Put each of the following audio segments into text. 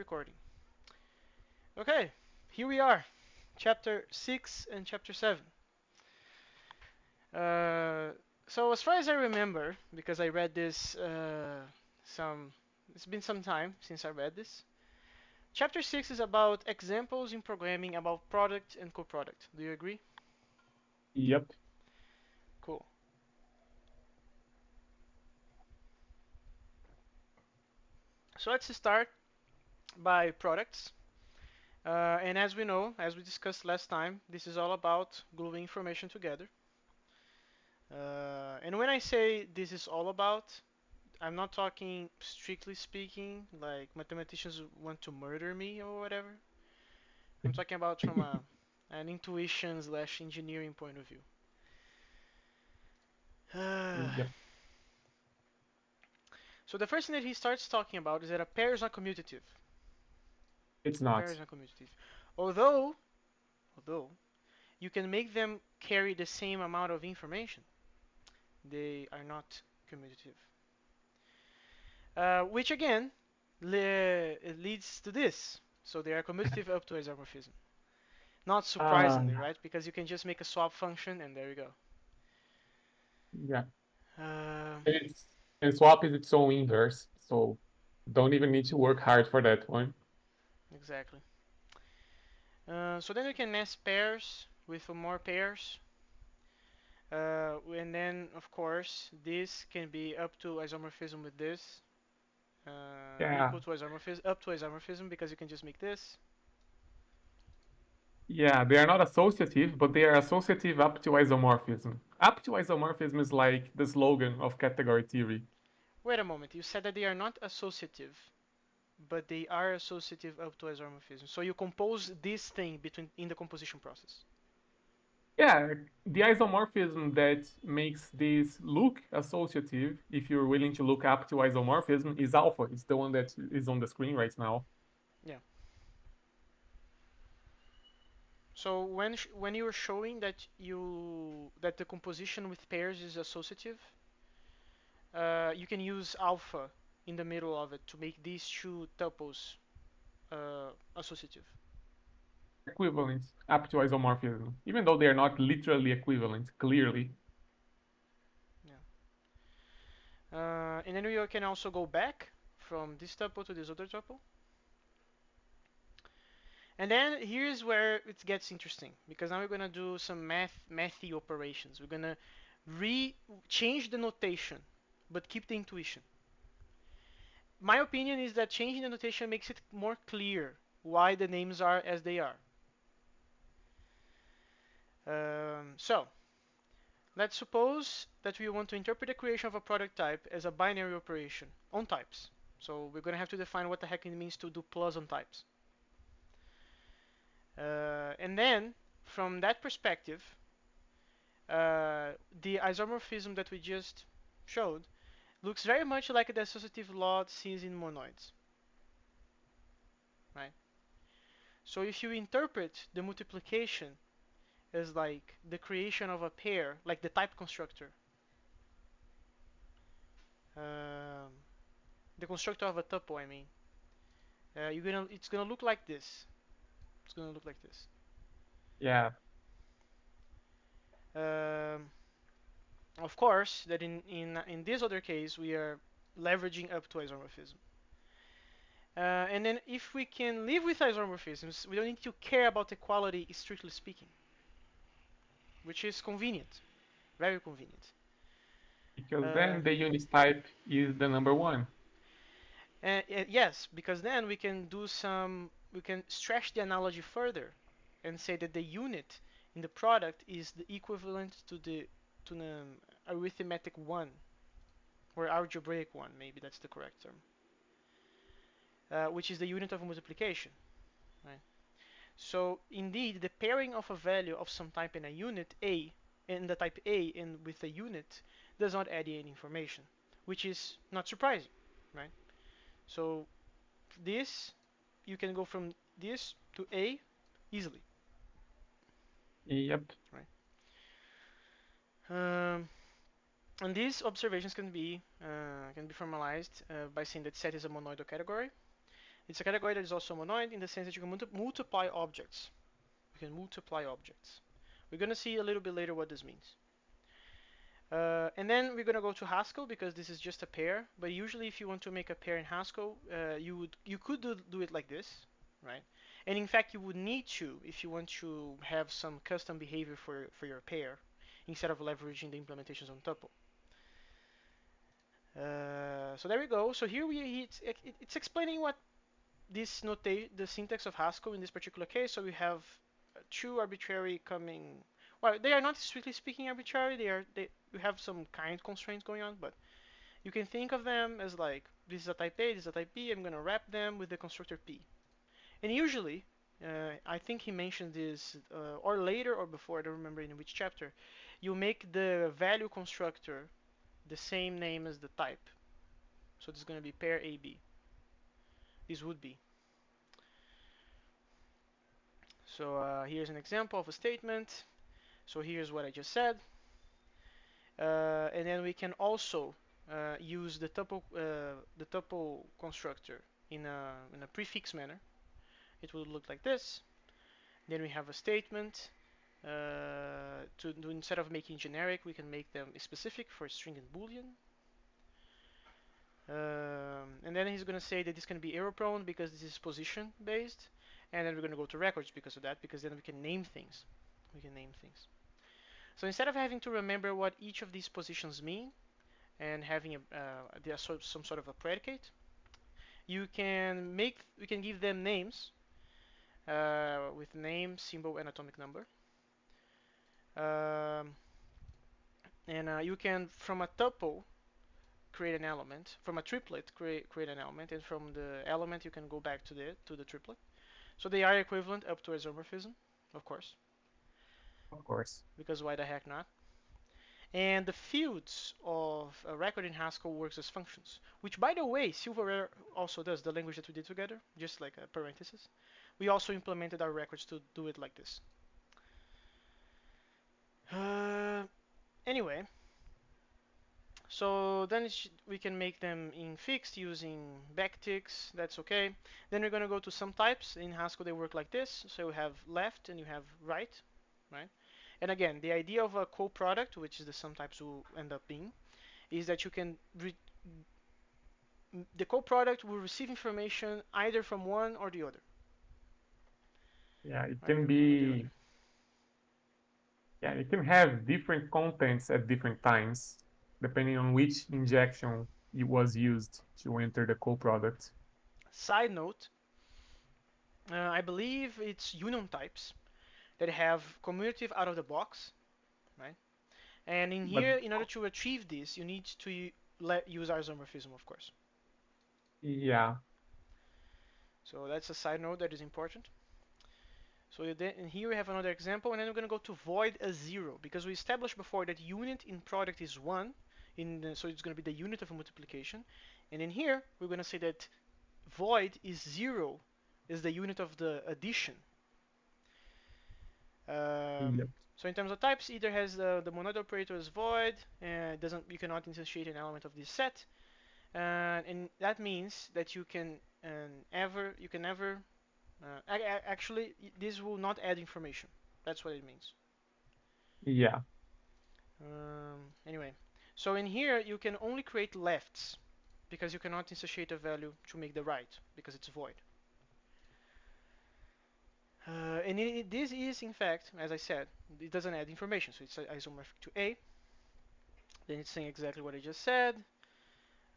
recording. Okay, here we are, chapter 6 and chapter 7. Uh, so as far as I remember, because I read this some, it's been some time since I read this. Chapter 6 is about examples in programming about product and coproduct. Do you agree? Yep. Cool. So let's start by products. And as we know, as we discussed last time, this is all about gluing information together. And when I say this is all about, I'm not talking strictly speaking, like mathematicians want to murder me or whatever. I'm talking about from an intuition slash engineering point of view. Yep. So the first thing that he starts talking about is that a pair is not commutative. It's A pair not. is not commutative. Although you can make them carry the same amount of information, they are not commutative. Which again leads to this. So they are commutative up to isomorphism. Not surprisingly, Ah, right? Because you can just make a swap function and there you go. yeah. Uh, It's and swap is its own inverse, so don't even need to work hard for that one. exactly. So then we can nest pairs with more pairs. And then, of course, this can be up to isomorphism with this. Yeah. Equal to isomorphism, up to isomorphism because you can just make this. Yeah, they are not associative, but they are associative up to isomorphism. Up to isomorphism is like the slogan of category theory. Wait a moment, you said that they are not associative, but they are associative up to isomorphism. So you compose this thing between in the composition process. Yeah, the isomorphism that makes this look associative, if you're willing to look up to isomorphism, is alpha. It's the one that is on the screen right now. Yeah. So when you are showing that the composition with pairs is associative, you can use alpha in the middle of it to make these two tuples associative. Equivalent up to isomorphism, even though they are not literally equivalent, clearly. Yeah. And then we can also go back from this tuple to this other tuple. And then here's where it gets interesting because now we're gonna do some mathy operations. We're gonna re change the notation, but keep the intuition. My opinion is that changing the notation makes it more clear why the names are as they are. So let's suppose that we want to interpret the creation of a product type as a binary operation on types. So we're going to have to define what the heck it means to do plus on types. And then from that perspective, the isomorphism that we just showed looks very much like the associative law seen in monoids, right? So if you interpret the multiplication as like the creation of a pair, like the type constructor, um, the constructor of a tuple, I mean, it's gonna look like this. It's gonna look like this. Yeah. Um, of course, that in this other case we are leveraging up to isomorphism. And then if we can live with isomorphisms, we don't need to care about equality strictly speaking, which is convenient, very convenient. Because Uh, then the unit type is the number one. and yes, because then we can stretch the analogy further and say that the unit in the product is the equivalent to the arithmetic one or algebraic one, maybe that's the correct term, which is the unit of multiplication, right? So indeed, the pairing of a value of some type in a unit A in the type A and with a unit does not add any information, which is not surprising, right? So this you can go from this to A easily, Yep. right? Um, and these observations can be formalized by saying that set is a monoidal category, It's a category that is also monoid in the sense that you can multiply objects. You can multiply objects. We're going to see a little bit later what this means. And then we're going to go to Haskell because this is just a pair. But usually, if you want to make a pair in Haskell, you could do it like this, right? And in fact, you would need to if you want to have some custom behavior for your pair instead of leveraging the implementations on tuple. So there we go. So here it's explaining what this notate the syntax of Haskell in this particular case. So we have two arbitrary coming. Well, they are not strictly speaking arbitrary. They you have some kind constraints going on, but you can think of them as like this is a type A, this is a type B. I'm gonna wrap them with the constructor P. And usually, I think he mentioned this or later or before. I don't remember in which chapter. You make the value constructor the same name as the type. So this is gonna be pair AB. This would be. So here's an example of a statement. So here's what I just said. And then we can also use the tuple constructor in a prefix manner. It will look like this. Then we have a statement. Instead of making generic, we can make them specific for string and boolean. And then he's going to say that this can be error prone because this is position based. And then we're going to go to records because of that, because then we can name things. We can name things. So instead of having to remember what each of these positions mean and having some sort of a predicate, we can give them names with name, symbol, and atomic number. Um, and you can, from a tuple, create an element. From a triplet, create an element, and from the element you can go back to the triplet. So they are equivalent up to isomorphism, of course, Of course. because why the heck not? And the fields of a record in Haskell works as functions, which, by the way, Silverware also does, the language that we did together, just like a parenthesis. We also implemented our records to do it like this. Uh, anyway, so then we can make them in fixed using backticks. That's okay. Then we're going to go to some types. In Haskell, they work like this. So you have left and you have right, right? And again, the idea of a co-product, which is the sum types will end up being, is that you can the co-product will receive information either from one or the other. Yeah, it can Either one or the other. be, yeah, it can have different contents at different times, depending on which injection it was used to enter the co-product. Side note, I believe it's union types that have commutative out of the box, right? And in But here, in order to achieve this, you need to use isomorphism, of course. yeah, So that's a side note that is important. So then, and here we have another example, and then we're going to go to void as 0, because we established before that unit in product is 1, so it's going to be the unit of multiplication. And in here, we're going to say that void is 0, is the unit of the addition. yep. So in terms of types, either has the monoid operator as void, and you cannot instantiate an element of this set, and that means that you can never actually this will not add information. That's what it means. Yeah, Anyway, so in here you can only create lefts because you cannot instantiate a value to make the right because it's void. This is, in fact, as I said, it doesn't add information, so it's isomorphic to A. Then it's saying exactly what I just said.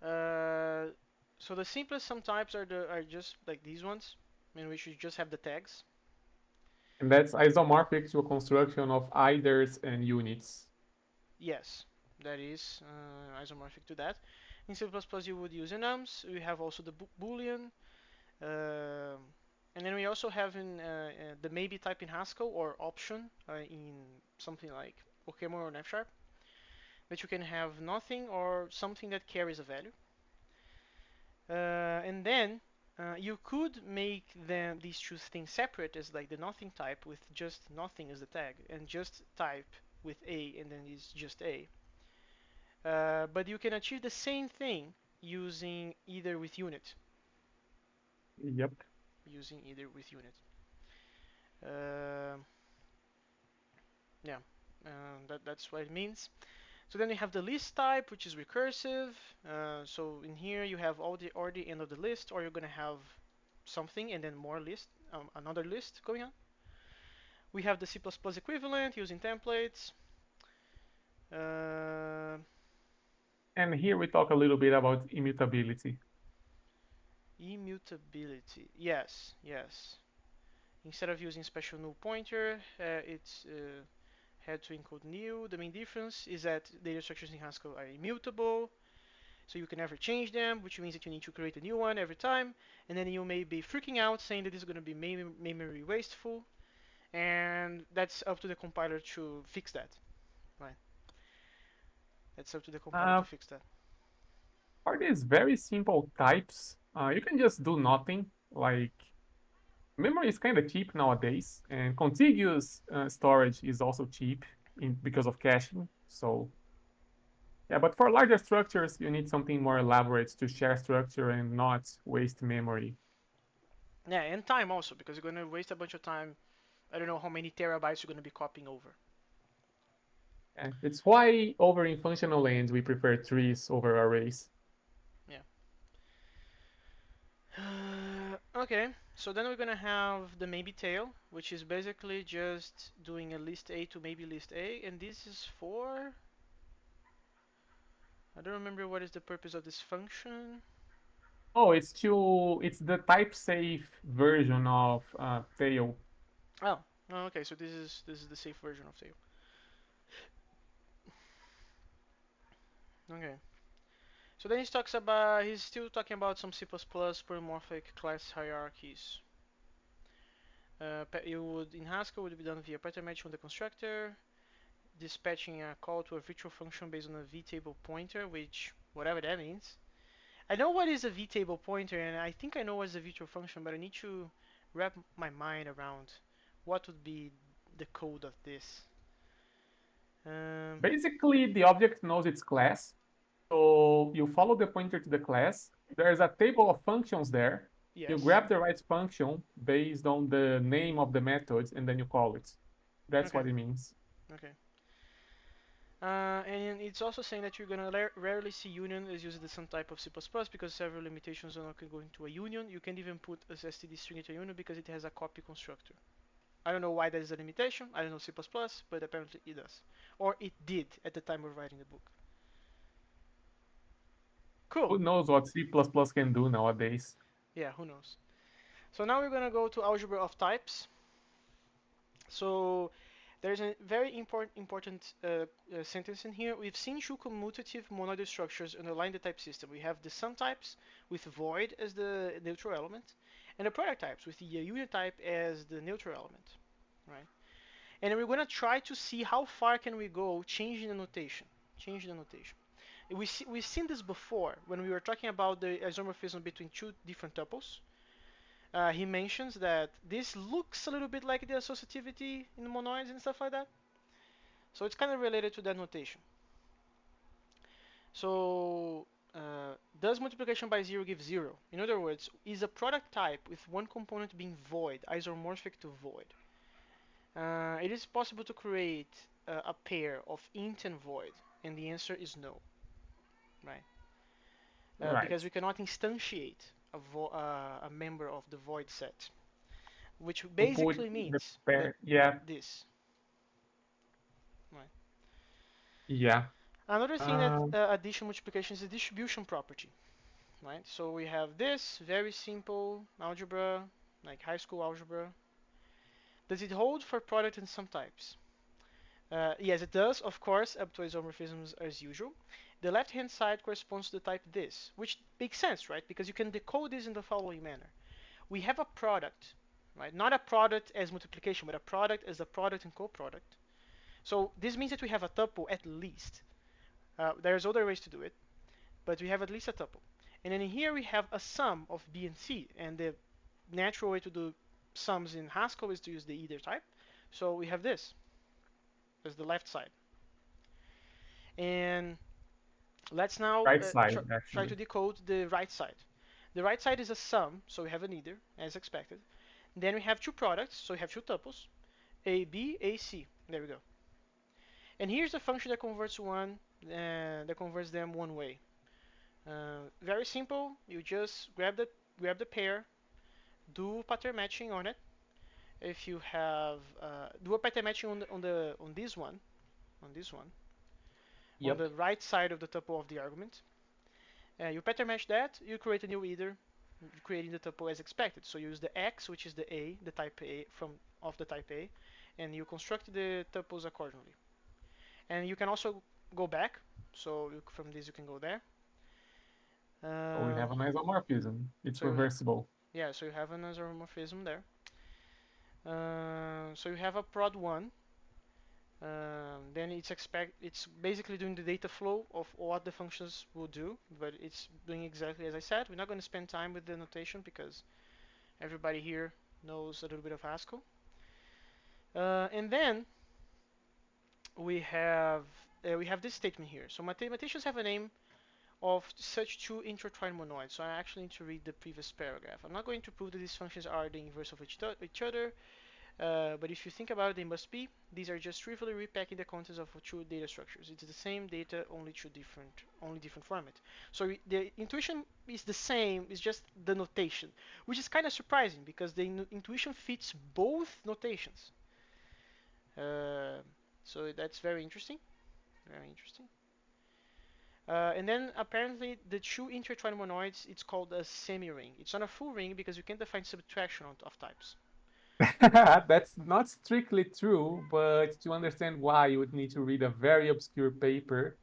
Uh, so the simplest sum types are just like these ones, in which you just have the tags. and that's isomorphic to a construction of iders and units. Yes, that is isomorphic to that. In C++, you would use enums. We have also the boolean, and then we also have in the maybe type in Haskell or option in something like Pokemon or F Sharp, that you can have nothing or something that carries a value. And then you could make these two things separate as like the nothing type with just nothing as the tag, and just type with A, and then it's just A. But you can achieve the same thing using either with unit. Yep. using either with unit. Um yeah, that's what it means. So then you have the list type, which is recursive. So in here you have all the or the end of the list, or you're gonna have something and then more list, another list going on. We have the C++ equivalent using templates. Uh, And here we talk a little bit about immutability. Immutability. Yes, yes. Instead of using special null pointer, it's had to encode new. The main difference is that data structures in Haskell are immutable, so you can never change them, which means that you need to create a new one every time, and then you may be freaking out saying that this is going to be memory wasteful, and that's up to the compiler to fix that. Right? That's up to the compiler Uh, to fix that. for these very simple types, you can just do nothing. Like memory is kind of cheap nowadays, and contiguous storage is also cheap because of caching. So yeah, but for larger structures, you need something more elaborate to share structure and not waste memory. Yeah, and time also, because you're going to waste a bunch of time. I don't know how many terabytes you're going to be copying over. Yeah, it's why over in functional lands we prefer trees over arrays. Yeah. Okay, so then we're gonna have the maybe tail, which is basically just doing a list A to maybe list A, and this is for, I don't remember what is the purpose of this function. Oh, it's the type safe version of tail. Oh, oh, okay, so this is the safe version of tail. Okay, so then he's still talking about some C++ polymorphic class hierarchies. You would in Haskell would be done via pattern match on the constructor, dispatching a call to a virtual function based on a vtable pointer, which whatever that means. I know what is a vtable pointer, and I think I know what is a virtual function, but I need to wrap my mind around what would be the code of this. Um, Basically, the object knows its class, so you follow the pointer to the class. There's a table of functions there. You yes. grab the right function based on the name of the method, and then you call it. That's Okay. what it means. Okay. And it's also saying that you're gonna rarely see union as used as some type of C++ because several limitations are not going to a union. You can't even put a std string into a union because it has a copy constructor. I don't know why that is a limitation. I don't know C++, but apparently it does, or it did at the time of writing the book. Cool. Who knows what C++ can do nowadays? Yeah, who knows? So now we're gonna go to algebra of types. So there's a very important sentence in here. We've seen two commutative monoidal structures underlying the type system. We have the sum types with void as the neutral element, and the product types with the unit type as the neutral element, right? And we're gonna try to see how far can we go changing the notation. Changing the notation. We've seen this before when we were talking about the isomorphism between two different tuples. He mentions that this looks a little bit like the associativity in monoids and stuff like that. So it's kind of related to that notation. So does multiplication by zero give zero? In other words, is a product type with one component being void isomorphic to void? It is possible to create a pair of int and void, and the answer is no, right? Right. Because we cannot instantiate a member of the void set, which To put basically the means that pair, yeah, this, right? yeah. Another thing that Um, addition multiplication is a distribution property, right? So we have this very simple algebra, like high school algebra. Does it hold for product and sum types? Yes, it does, of course, up to isomorphisms as usual. The left-hand side corresponds to the type this, which makes sense, right? Because you can decode this in the following manner. We have a product, right? Not a product as multiplication, but a product as a product and co-product. So this means that we have a tuple at least. There's other ways to do it, but we have at least a tuple. And then here we have a sum of B and C, and the natural way to do sums in Haskell is to use the either type. So we have this as the left side. And let's now right side, try actually. to decode the right side. The right side is a sum, so we have a neither, as expected. Then we have two products, so we have two tuples, a, b, a, c. There we go. And here's the function that converts them one way. Very simple. You just grab the pair, do pattern matching on it. If you have do a pattern matching on this one, on this one, on Yep. the right side of the tuple of the argument. You pattern match that. You create a new either, creating the tuple as expected. So you use the x, which is the a, the type a from of the type a, and you construct the tuples accordingly. And you can also go back. So from this you can go there. So we Uh, have an isomorphism. It's so you ha reversible. Yeah, so you have an isomorphism there. So you have a prod one. Then it's basically doing the data flow of what the functions will do, but it's doing exactly as I said. We're not going to spend time with the notation because everybody here knows a little bit of Haskell. And then we have this statement here. So mathematicians have a name of such two intertwined monoids. So I actually need to read the previous paragraph. I'm not going to prove that these functions are the inverse of each other. But if you think about it, they must be. These are just trivially repacking the contents of two data structures. It's the same data, only different format. So the intuition is the same. It's just the notation, which is kind of surprising because the intuition fits both notations. Uh, so that's very interesting. Very interesting. And then apparently the two intertwined monoids, it's called a semi-ring. It's not a full ring because you can't define subtraction of types. That's not strictly true, but to understand why, you would need to read a very obscure paper.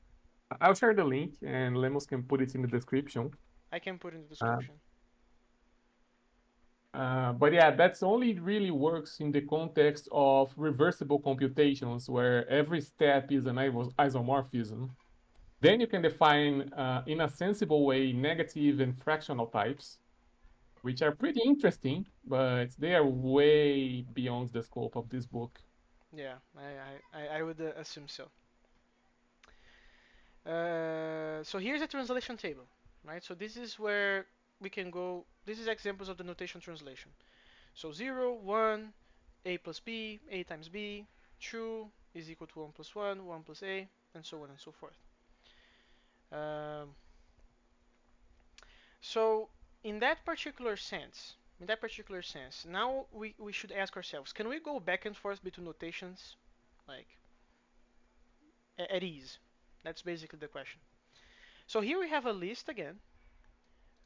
I'll share the link and Lemos can put it in the description. I can put in the Uh, description. but yeah, that's only really works in the context of reversible computations where every step is an isomorphism. Then you can define, in a sensible way, negative and fractional types, which are pretty interesting, but they are way beyond the scope of this book. Yeah, I would assume so. So here's a translation table, right? So this is where we can go. This is examples of the notation translation. So 0, 1, a plus b, a times b, true is equal to 1 plus 1 plus a, and so on and so forth. Um, so in that particular sense, now we should ask ourselves, can we go back and forth between notations like at ease? That's basically the question. So here we have a list again.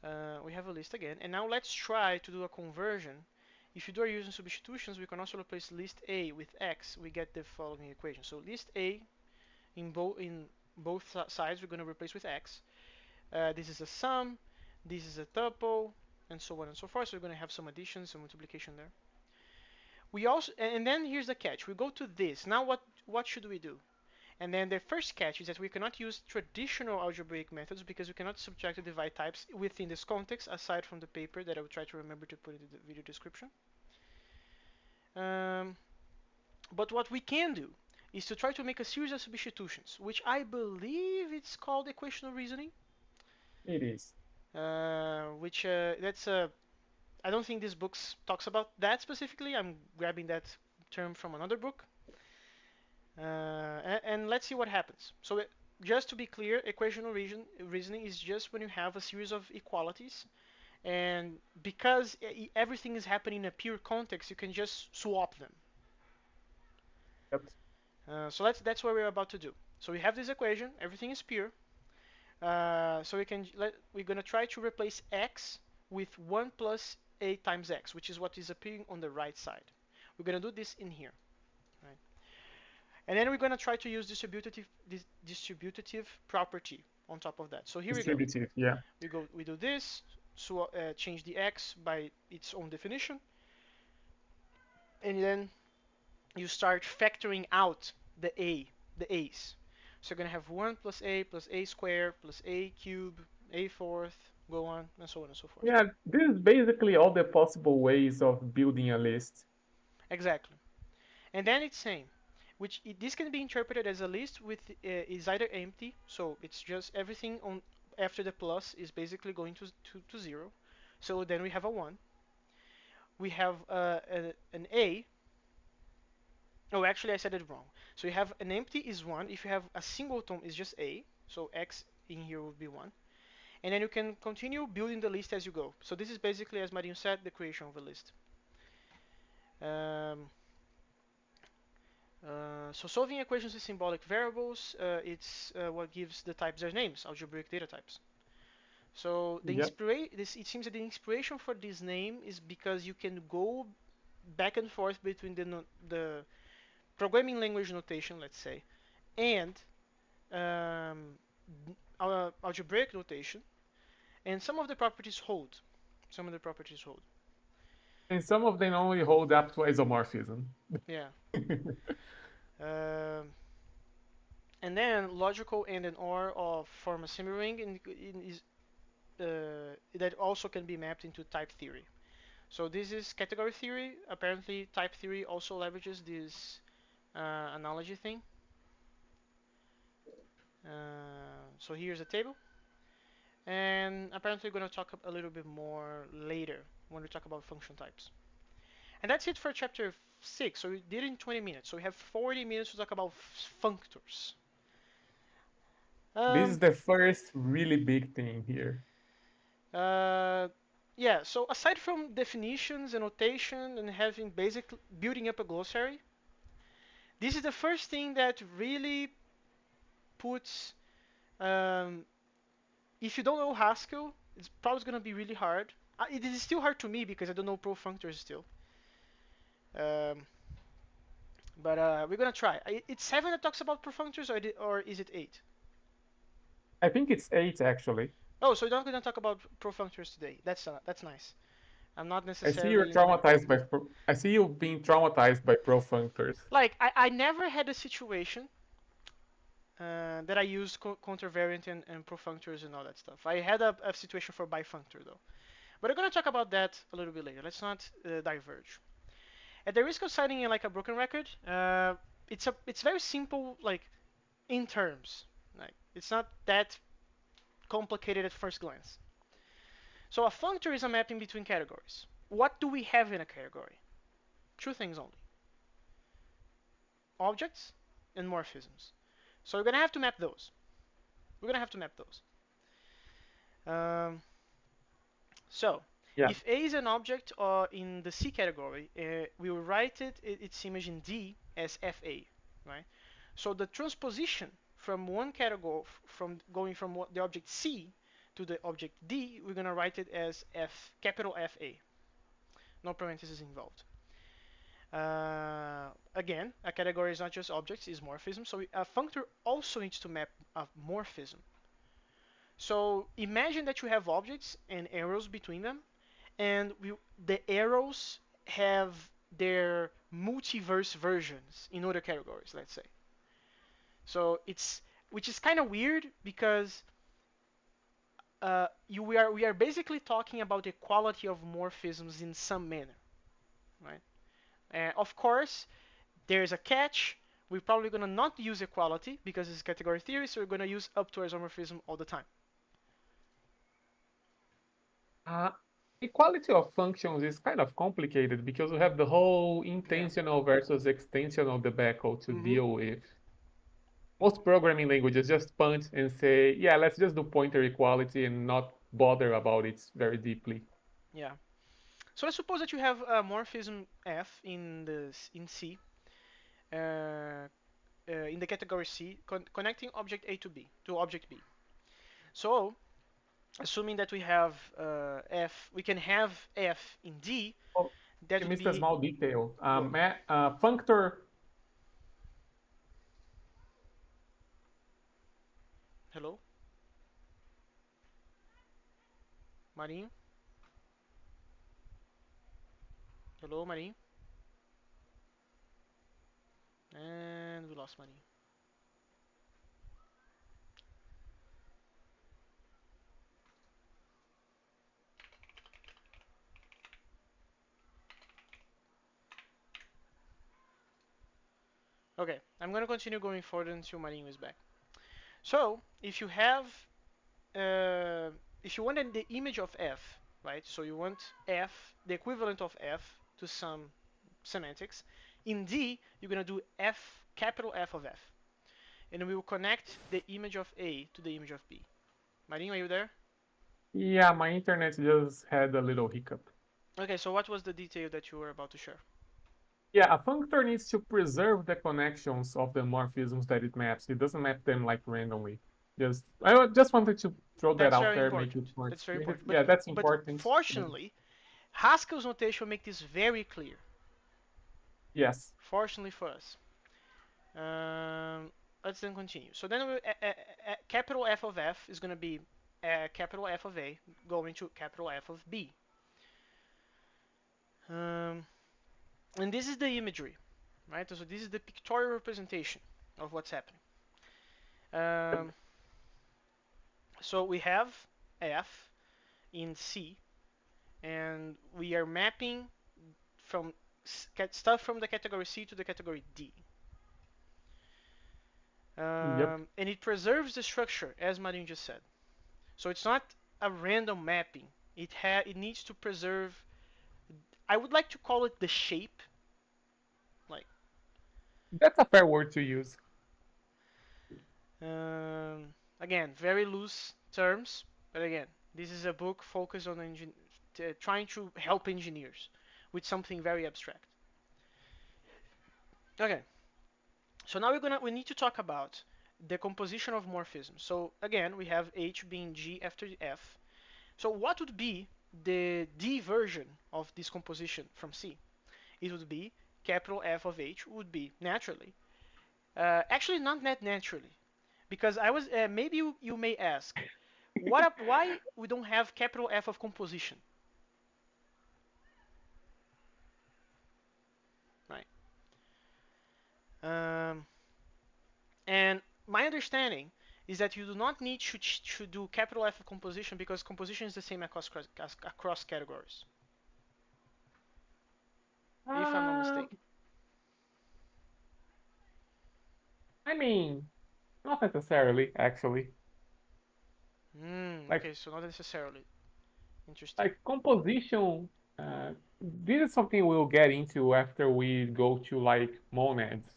And now let's try to do a conversion. If you do are using substitutions, we can also replace list A with X. We get the following equation. So list A in both sides we're going to replace with X. This is a sum, this is a tuple, and so on and so forth. So we're going to have some addition, some multiplication there. We also, and then here's the catch. We go to this. Now what should we do? And then the first catch is that we cannot use traditional algebraic methods because we cannot subtract the divide types within this context, aside from the paper that I will try to remember to put in the video description. Um, but what we can do is to try to make a series of substitutions, which I believe it's called equational reasoning. It is. Which that's I don't think this book talks about that specifically. I'm grabbing that term from another book. And let's see what happens. So just to be clear, equational reasoning is just when you have a series of equalities, and because everything is happening in a pure context, you can just swap them. Yep. So that's what we're about to do. So we have this equation, everything is pure. So we're gonna try to replace x with 1 plus a times x, which is what is appearing on the right side. We're gonna do this in here. Right? And then we're going to try to use distributive property on top of that. So here we go. Distributive, yeah. We do this, so change the x by its own definition, and then you start factoring out the a's. So you're going to have 1 plus a squared plus a cubed, a fourth, go on, and so on and so forth. Yeah, this is basically all the possible ways of building a list. Exactly. And then it's saying, this can be interpreted as a list with is either empty, so it's just everything on after the plus is basically going to 0, So then we have a 1. We have an A. Oh, actually, I said it wrong. So you have an empty is 1. If you have a singleton, it's just A. So X in here would be 1. And then you can continue building the list as you go. So this is basically, as Marinho said, the creation of a list. Um, so solving equations with symbolic variables, it's what gives the types their names, algebraic data types. So Yep. it seems that the inspiration for this name is because you can go back and forth between the programming language notation, let's say, and um, algebraic notation, and some of the properties hold. Some of the properties hold. And some of them only hold up to isomorphism. Yeah. Um, and then logical and an OR of form a semi-ring is that also can be mapped into type theory. So this is category theory. Apparently, type theory also leverages this analogy thing. So here's a table, and apparently we're going to talk a little bit more later when we talk about function types. And that's it for chapter 6. So we did it in 20 minutes. So we have 40 minutes to talk about functors. This is Um, the first really big thing here. uh, yeah, so aside from definitions and notation and having basic building up a glossary, this is the first thing that really puts um, if you don't know Haskell, it's probably going to be really hard. It is still hard to me because I don't know pro functors still. Um, but we're gonna try. It's 7 that talks about pro functors, or is it 8? I think it's 8 actually. Oh, so you're not gonna talk about pro functors today. That's nice. I'm not I see you're necessarily like traumatized by I see you being traumatized by profunctors. I never had a situation that I used contravariant and pro functors and all that stuff. I had a situation for bifunctor though. But we're gonna talk about that a little bit later. Let's not diverge. At the risk of citing like a broken record, it's very simple like in terms. Like it's not that complicated at first glance. So a functor is a mapping between categories. What do we have in a category? Two things only: objects and morphisms. So we're gonna have to map those. We're gonna have to map those. Um, so Yeah. if A is an object in the C category, we will write its image in D as FA, right? So the transposition from one category, from going from the object C to the object D, we're gonna write it as capital FA, no parentheses involved. Again, a category is not just objects, it's morphism. So a functor also needs to map a morphism. So imagine that you have objects and arrows between them, and the arrows have their multiverse versions in other categories, let's say. So it's which is kind of weird because we are basically talking about equality of morphisms in some manner, right? Of course, there's a catch. We're probably gonna not use equality because it's category theory, so we're gonna use up to isomorphism all the time. Uh, Equality of functions is kind of complicated because we have the whole Yeah. intentional versus extensional debacle to Mm-hmm. deal with. Most programming languages just punt and say, yeah, let's just do pointer equality and not bother about it very deeply. Yeah. So let's suppose that you have a morphism f in C, in the category C, connecting object A to B to object B. So assuming that we have f, we can have f in D. Oh, That you would missed a be small detail. what? Functor, Hello, Marinho. Hello, Marinho. And we lost Marinho. Okay, I'm gonna continue going forward until Marinho is back. So if you have, if you wanted the image of f, right? So you want f, the equivalent of f to some semantics. In D, you're gonna do f, capital F of f, and we will connect the image of A to the image of B. Marinho, are you there? Yeah, my internet just had a little hiccup. Okay, so what was the detail that you were about to share? Yeah, a functor needs to preserve the connections of the morphisms that it maps. It doesn't map them like randomly. Just wanted to throw that That's out very there, make it important. more That's very explicit. important. Yeah, that's But important. fortunately, Haskell's notation make this very clear. Yes. Fortunately for us. Um, let's then continue. So then capital F of F is going to be capital F of A going to capital F of B. Um, and this is the imagery, right? So this is the pictorial representation of what's happening. Um, so we have F in C, and we are mapping from stuff from the category C to the category D. Yep. And it preserves the structure, as Marin just said. So it's not a random mapping. It needs to preserve. I would like to call it the shape. Like That's a fair word to use. again, very loose terms, but again, this is a book focused on trying to help engineers with something very abstract. Okay, so now we need to talk about the composition of morphisms. So again, we have H being G after F. So what would be the D version of this composition from C? It would be capital F of H would be naturally. Actually, not that naturally, because I was maybe you may ask, why we don't have capital F of composition, right? Um, and my understanding is that you do not need to do capital F of composition because composition is the same across categories, if I'm not Um, mistaken. I mean, not necessarily, actually. Like Okay, so not necessarily. Interesting. like composition. This is something we'll get into after we go to like monads.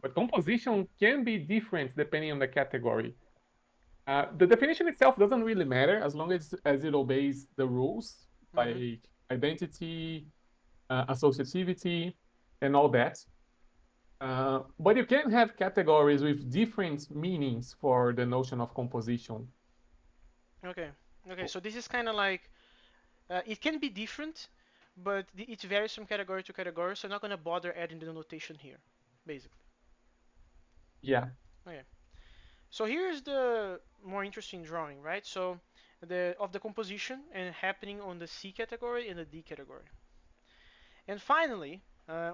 But composition can be different depending on the category. The definition itself doesn't really matter as long as it obeys the rules Mm-hmm. like identity, associativity, and all that. But you can have categories with different meanings for the notion of composition. Okay. Okay, so this is kind of like it can be different, but it varies from category to category, so I'm not going to bother adding the notation here, basically. Yeah. Okay. So here's the more interesting drawing, right? So the composition and happening on the C category and the D category. And finally,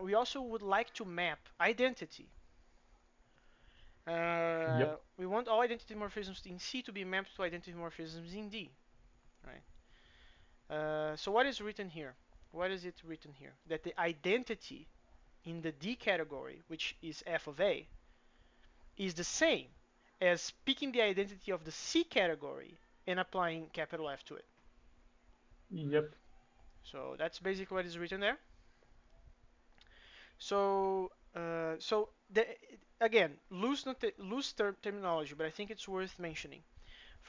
we also would like to map identity. Yep. We want all identity morphisms in C to be mapped to identity morphisms in D, right? So what is written here? What is it written here? That the identity in the D category, which is f of a, is the same as picking the identity of the C category and applying capital F to it. Yep. So that's basically what is written there. So again, loose terminology, but I think it's worth mentioning.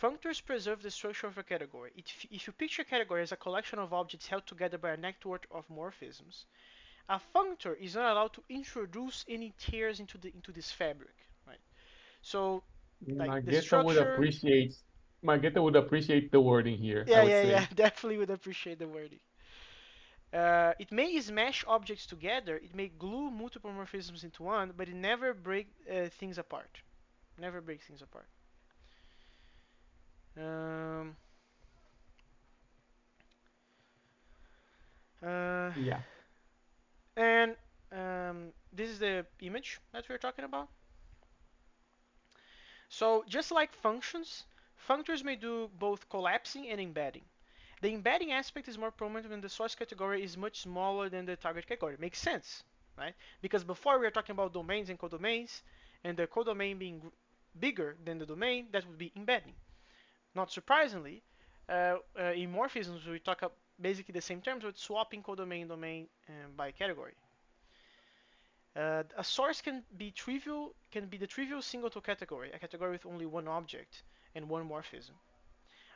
Functors preserve the structure of a category. If you picture a category as a collection of objects held together by a network of morphisms, a functor is not allowed to introduce any tears into this fabric, right? So like the Margeta would structure, appreciate Margeta would appreciate the wording here, I yeah, would yeah, yeah, say. definitely would appreciate the wording. It may smash objects together, it may glue multiple morphisms into one, but it never break things apart. Never break things apart. Um, uh, Yeah. and this is the image that we're talking about. So just like functions, functors may do both collapsing and embedding. The embedding aspect is more prominent when the source category is much smaller than the target category. Makes sense, right? Because before we were talking about domains and codomains, and the codomain being bigger than the domain, that would be embedding. Not surprisingly, In morphisms, we talk about basically the same terms, but swapping codomain domain by category. A source can be the trivial singleton category, a category with only one object and one morphism.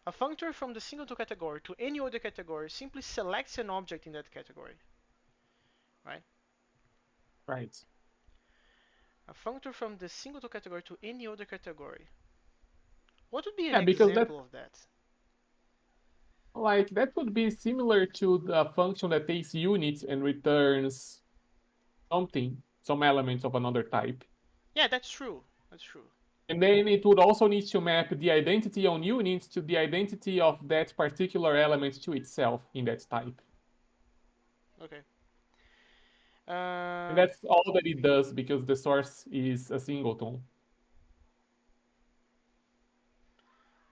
A functor from the singleton category to any other category simply selects an object in that category, right? Right. A functor from the singleton category to any other category. What would be an Yeah, because that example of that? like that would be similar to the function that takes units and returns something, some elements of another type. Yeah, that's true. That's true. And then it would also need to map the identity on units to the identity of that particular element to itself in that type. Okay. And Uh, that's all that it does because the source is a singleton.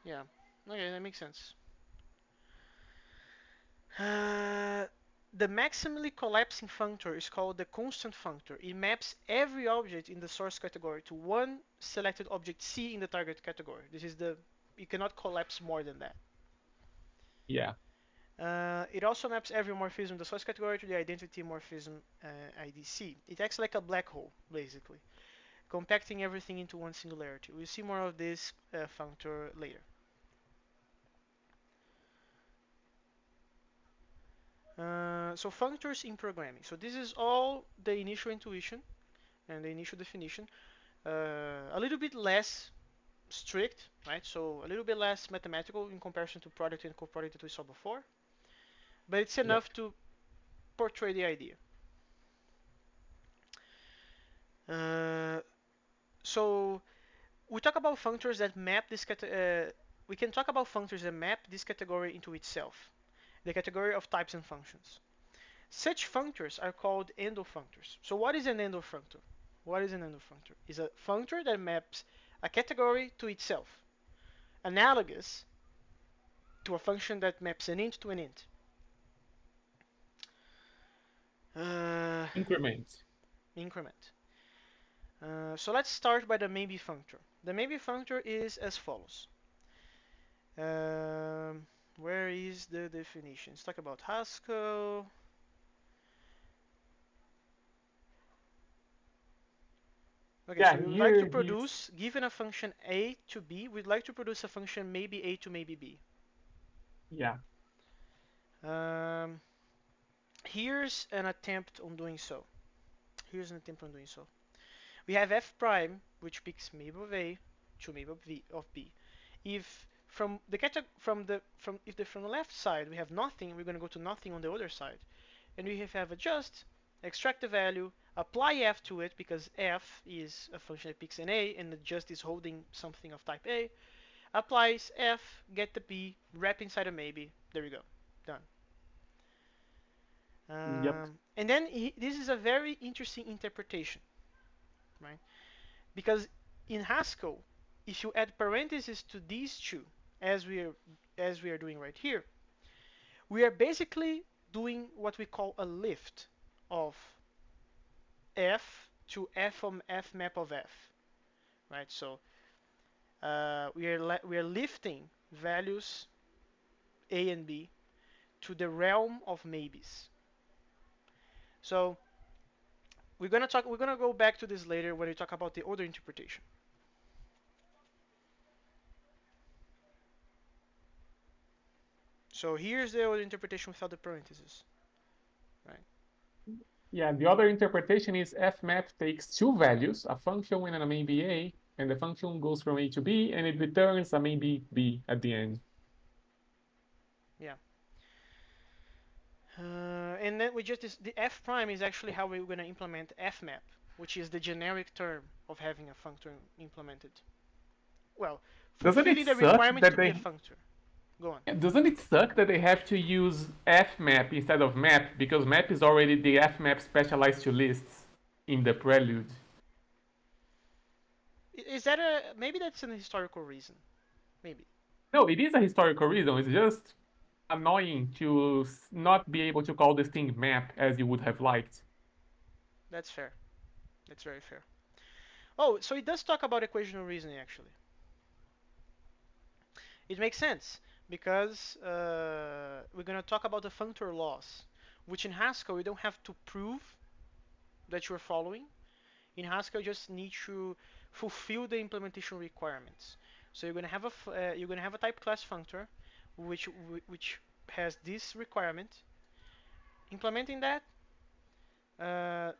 yeah. Okay, that makes sense. Uh, the maximally collapsing functor is called the constant functor. It maps every object in the source category to one selected object C in the target category. You cannot collapse more than that. Yeah. It also maps every morphism in the source category to the identity morphism IDC. It acts like a black hole, basically, compacting everything into one singularity. We'll see more of this functor later. So functors in programming. So this is all the initial intuition and the initial definition. A little bit less strict, right? So a little bit less mathematical in comparison to product and coproduct that we saw before, but it's Yep. enough to portray the idea. Uh, so we talk about functors that map this we can talk about functors that map this category into itself, the category of types and functions. Such functors are called endofunctors. So what is an endofunctor? What is an endofunctor? It's a functor that maps a category to itself, analogous to a function that maps an int to an int. Uh, Increment. increment. So let's start by the maybe functor. The maybe functor is as follows. Um, where is the definition? Let's talk about Haskell. Okay, so Yeah, we would like to here he's produce, given a function a to b, we'd like to produce a function maybe a to maybe b. yeah. Um, here's an attempt on doing so. Here's an attempt on doing so. We have f prime, which picks maybe of a to maybe of b. If from the from the left side we have nothing, we're going to go to nothing on the other side, and we have adjust, extract the value, apply f to it because f is a function that picks an a, and adjust is holding something of type a. Applies f, get the b, wrap inside a maybe. There we go, done. Yep. And then this is a very interesting interpretation, right? Because in Haskell, if you add parentheses to these two, as we are doing right here, we are basically doing what we call a lift of f to f map of f, right? So we are lifting values a and b to the realm of maybes. So we're gonna go back to this later when we talk about the other interpretation. So here's the other interpretation without the parentheses, right? Yeah, the other interpretation is fmap takes two values, a function and a maybe a, and the function goes from a to b, and it returns a maybe b at the end. Yeah. And then the f prime is actually how we're going to implement fmap, which is the generic term of having a functor implemented. Well, Doesn't it fulfilling the suck requirement to that be a they functor. Go on. doesn't it suck that they have to use fmap instead of map because map is already the fmap specialized to lists in the prelude? Is that a maybe that's an historical reason? Maybe No, it is a historical reason. It's just annoying to not be able to call this thing map as you would have liked. that's fair. That's very fair. Oh, so it does talk about equational reasoning actually. It makes sense because we're going to talk about the functor laws, which in Haskell you don't have to prove that you're following. In Haskell, you just need to fulfill the implementation requirements. So you're going to have a type class functor, which which has this requirement. Implementing that, uh,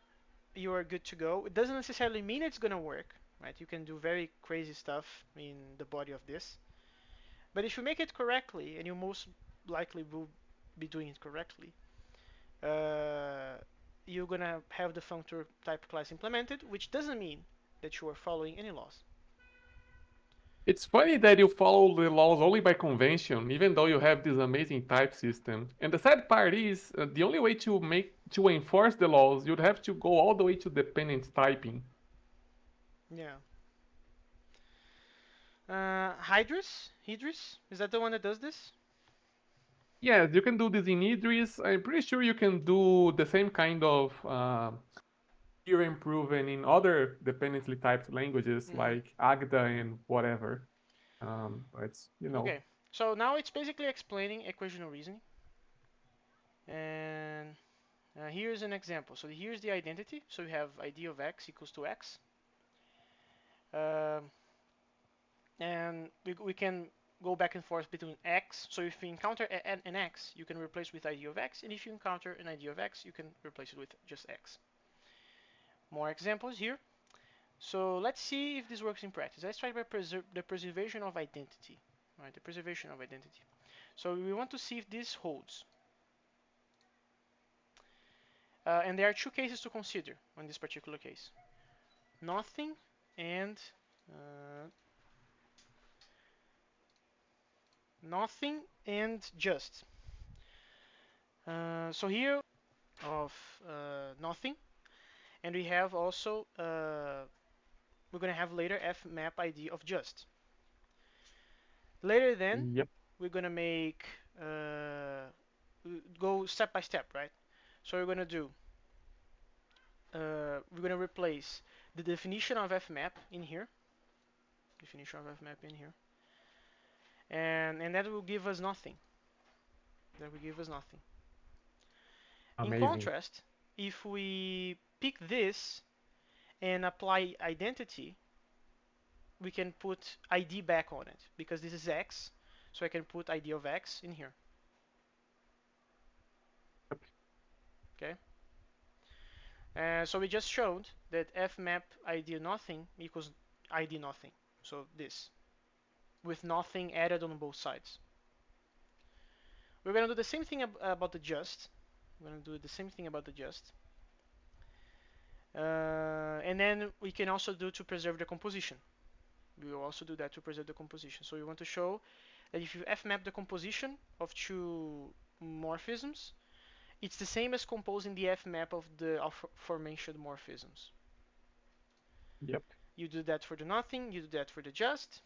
you are good to go. It doesn't necessarily mean it's going to work, right? You can do very crazy stuff in the body of this. But if you make it correctly, and you most likely will be doing it correctly, uh, you're gonna have the functor type class implemented, which doesn't mean that you are following any laws. It's funny that you follow the laws only by convention, even though you have this amazing type system. And the sad part is, the only way to enforce the laws, you'd have to go all the way to dependent typing. Yeah. Hydrus, is that the one that does this? Yes, you can do this in Idris. I'm pretty sure you can do the same kind of peer improvement in other dependently typed languages Mm-hmm. like Agda and whatever. It's Okay. So now it's basically explaining equational reasoning, and here's an example. So here's the identity. So we have ID of x equals to x, um, and we can go back and forth between x. So if you encounter an x, you can replace with ID of x, and if you encounter an ID of x, you can replace it with just x. More examples here. So let's see if this works in practice. Let's try by the preservation of identity. Right, the preservation of identity. So we want to see if this holds. And there are two cases to consider in this particular case. Nothing and uh, nothing and just. So here of nothing, and we have also we're gonna have later f map ID of just. Later then, yep, we're gonna make go step by step, right? So we're gonna do we're gonna replace the definition of fmap in here, definition of fmap in here, and that will give us nothing. That will give us nothing. In amazing. contrast, if we pick this and apply identity, we can put ID back on it because this is x, so I can put ID of x in here. Okay. So we just showed that fmap ID nothing equals ID nothing. So this, with nothing added on both sides. We're gonna do the same thing about the just. We're gonna do the same thing about the just. And then we can also do to preserve the composition. We will also do that to preserve the composition. So we want to show that if you fmap the composition of two morphisms, it's the same as composing the fmap of the aforementioned morphisms. Yep, You do that for the nothing, you do that for the just,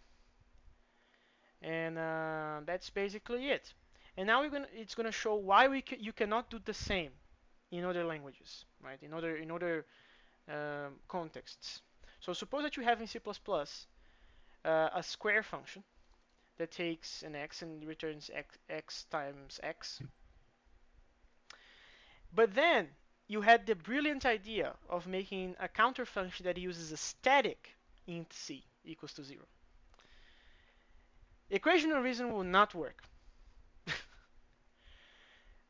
and that's basically it. And now it's gonna show why you cannot do the same in other languages, right? In other contexts. So suppose that you have in C++ a square function that takes an x and returns x times x. But then you had the brilliant idea of making a counter function that uses a static int c equals to 0. Equational reason will not work.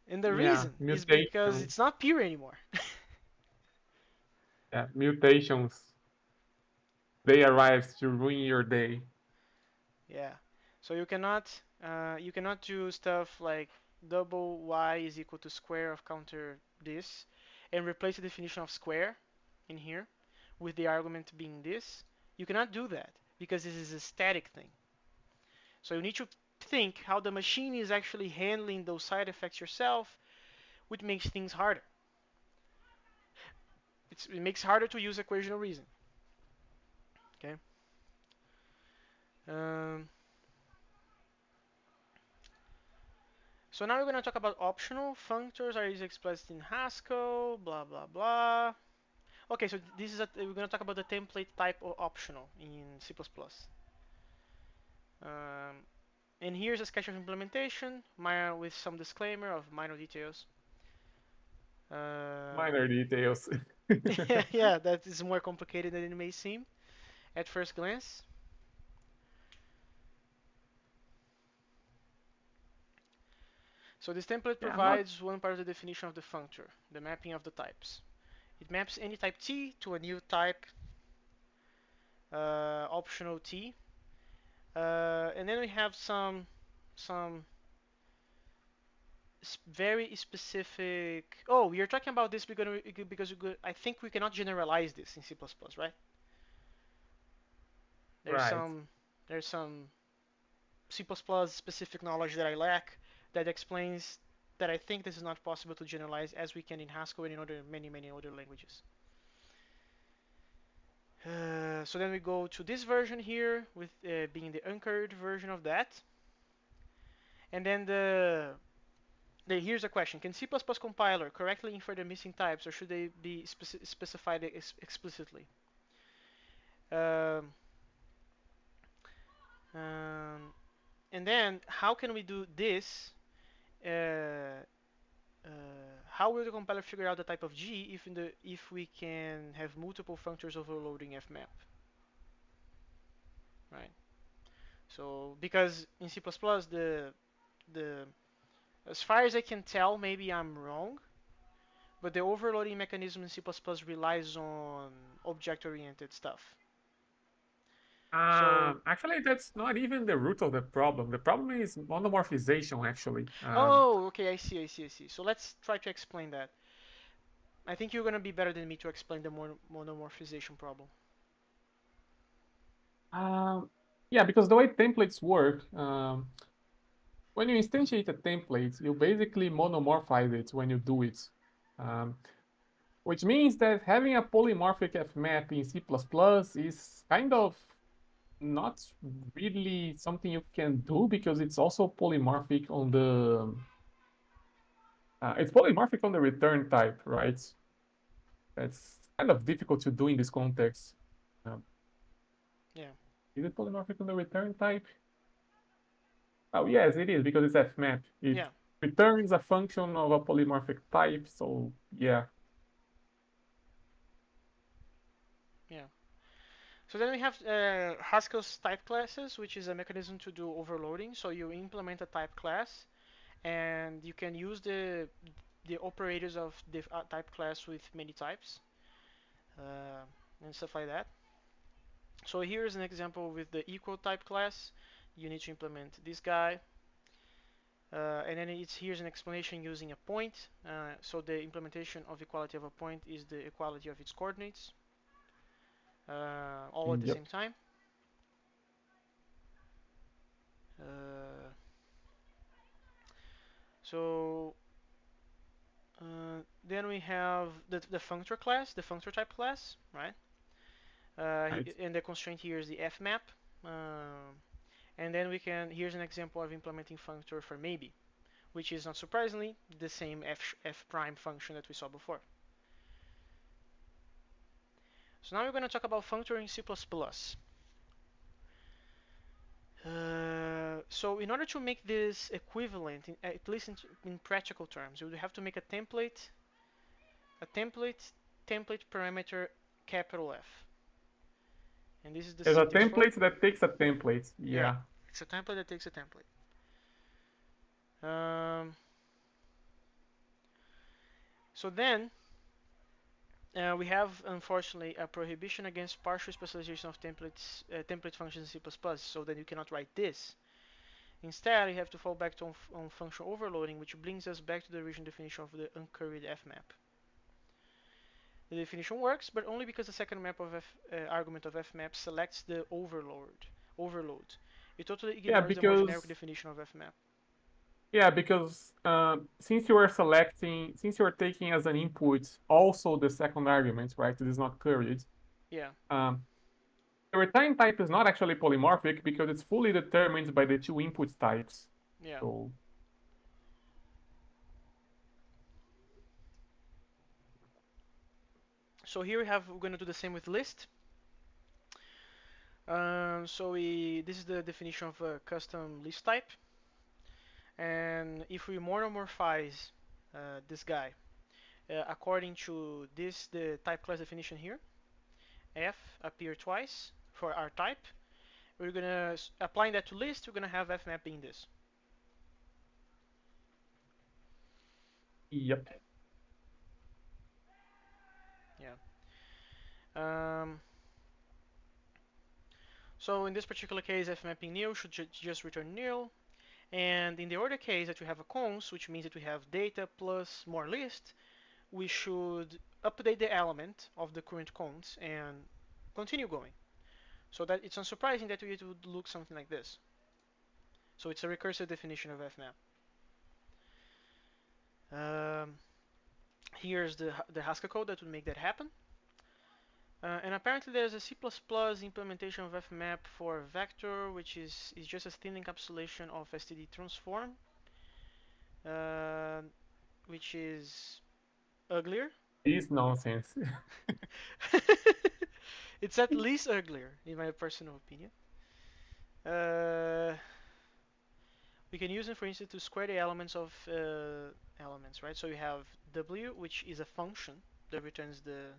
And the yeah, reason is because mutation, it's not pure anymore. yeah, mutations. They arrive to ruin your day. Yeah. So you cannot do stuff like double y is equal to square of counter this and replace the definition of square in here with the argument being this. You cannot do that because this is a static thing. So you need to think how the machine is actually handling those side effects yourself, which makes things harder. It makes harder to use equational reason. Okay. Um, so now we're going to talk about optional functors are usually expressed in Haskell, blah blah blah. Okay, so we're going to talk about the template type of optional in C++. Um, And here's a sketch of implementation, with some disclaimer of minor details. Minor details. Yeah, that is more complicated than it may seem at first glance. So this template Yeah, not. provides one part of the definition of the functor, the mapping of the types. It maps any type T to a new type, optional T. And then we have some very specific. Oh, you're talking about this because I think we cannot generalize this in C++, right? There's Right. some there's some C++ specific knowledge that I lack that explains that I think this is not possible to generalize as we can in Haskell and in many other languages. So then we go to this version here with being the anchored version of that. And then here's a question. Can C++ compiler correctly infer the missing types or should they be specified explicitly? Um, um, and then how can we do this? Uh, uh, how will the compiler figure out the type of G if we can have multiple functors overloading fmap, right? So because in C++ the as far as I can tell, maybe I'm wrong, but the overloading mechanism in C++ relies on object-oriented stuff. So, Actually, that's not even the root of the problem. The problem is monomorphization, actually. oh, okay, I see. So let's try to explain that. I think you're gonna be better than me to explain the monomorphization problem. Um, yeah, because the way templates work, when you instantiate a template, you basically monomorphize it when you do it. Um, which means that having a polymorphic fmap in C++ is kind of not really something you can do because it's also polymorphic on the it's polymorphic on the return type, right? That's kind of difficult to do in this context. Um, Yeah, is it polymorphic on the return type? Oh, yes, it is because it's fmap. It yeah, returns a function of a polymorphic type. So yeah, yeah. So then we have Haskell's type classes, which is a mechanism to do overloading. So you implement a type class, and you can use the operators of the type class with many types uh, and stuff like that. So here's an example with the equal type class. You need to implement this guy. And then here's an explanation using a point. So the implementation of equality of a point is the equality of its coordinates, all at the yep, same time. Uh, so then we have the functor class, the functor type class, right? right. And the constraint here is the fmap. And then here's an example of implementing functor for maybe, which is not surprisingly the same f prime function that we saw before. So now we're going to talk about functor in C++. So in order to make this equivalent, at least in practical terms, we would have to make a template parameter capital F, and this is the There's a syntax for it. template that takes a template. Yeah, Yeah. it's a template that takes a template. Um, so then we have unfortunately a prohibition against partial specialization of template functions in C++, so that you cannot write this. Instead, you have to fall back on function overloading, which brings us back to the original definition of the uncurried fmap. The definition works, but only because the second map of argument of fmap selects the overload. It totally Yeah, ignores the more generic because definition of fmap. since you are taking as an input also the second argument, right? It is not curried. Yeah, Um, the return type is not actually polymorphic because it's fully determined by the two input types. yeah. So So we're going to do the same with list. This is the definition of a custom list type, and if we monomorphize this guy according to this the type class definition here, f appear twice for our type. We're gonna applying that to list. We're gonna have fmap being this. Yep. Yeah. Um, so in this particular case, fmapping nil should just return nil. And in the other case that we have a cons, which means that we have data plus more list, we should update the element of the current cons and continue going. So that it's unsurprising that it would look something like this. So it's a recursive definition of fmap. Um, Here's the Haskell code that would make that happen. And apparently there's a C++ implementation of fmap for vector, which is just a thin encapsulation of std transform, uh, which is uglier. Is nonsense. It's at least uglier, in my personal opinion. Uh, we can use it, for instance, to square the elements of elements, right? So you have w, which is a function that returns the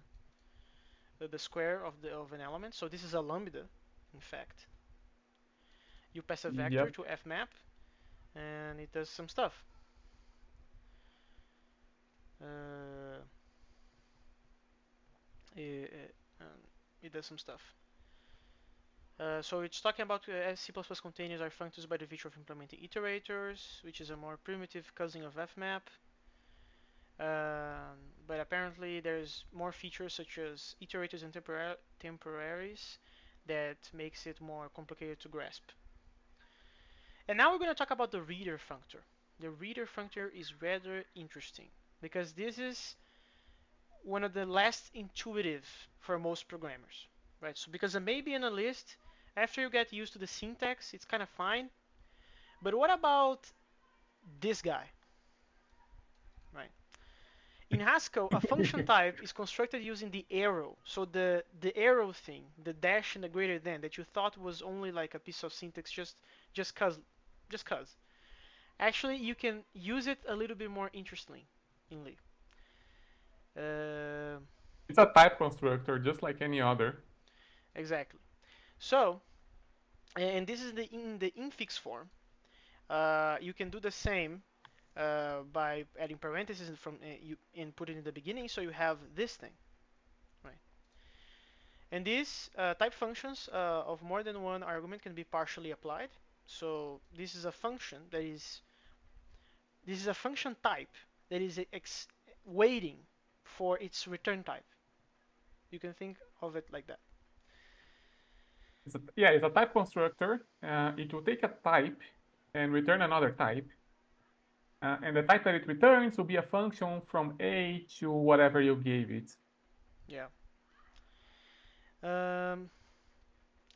square of an element. So this is a lambda, in fact. You pass a vector Yep. to fmap, and it does some stuff. Uh, it, it does some stuff. So it's talking about C++ containers are functions by the virtue of implementing iterators, which is a more primitive cousin of fmap. But apparently there's more features such as iterators and temporaries that makes it more complicated to grasp. And now we're going to talk about the reader functor. The reader functor is rather interesting because this is one of the less intuitive for most programmers, right? So because maybe in a list, after you get used to the syntax, it's kind of fine. But what about this guy, right? In Haskell, a function type is constructed using the arrow. So the arrow thing, the dash and the greater than that you thought was only like a piece of syntax just cause just cause. Actually, you can use it a little bit more interestingly. Uh, It's a type constructor, just like any other. exactly. So, and this is in the infix form. You can do the same by adding parentheses from you and put it in the beginning, so you have this thing, right? And these type functions of more than one argument can be partially applied. So this is a function type that is waiting for its return type. You can think of it like that. Yeah, it's a type constructor. It will take a type and return another type. And the type that it returns will be a function from A to whatever you gave it. Yeah. Um,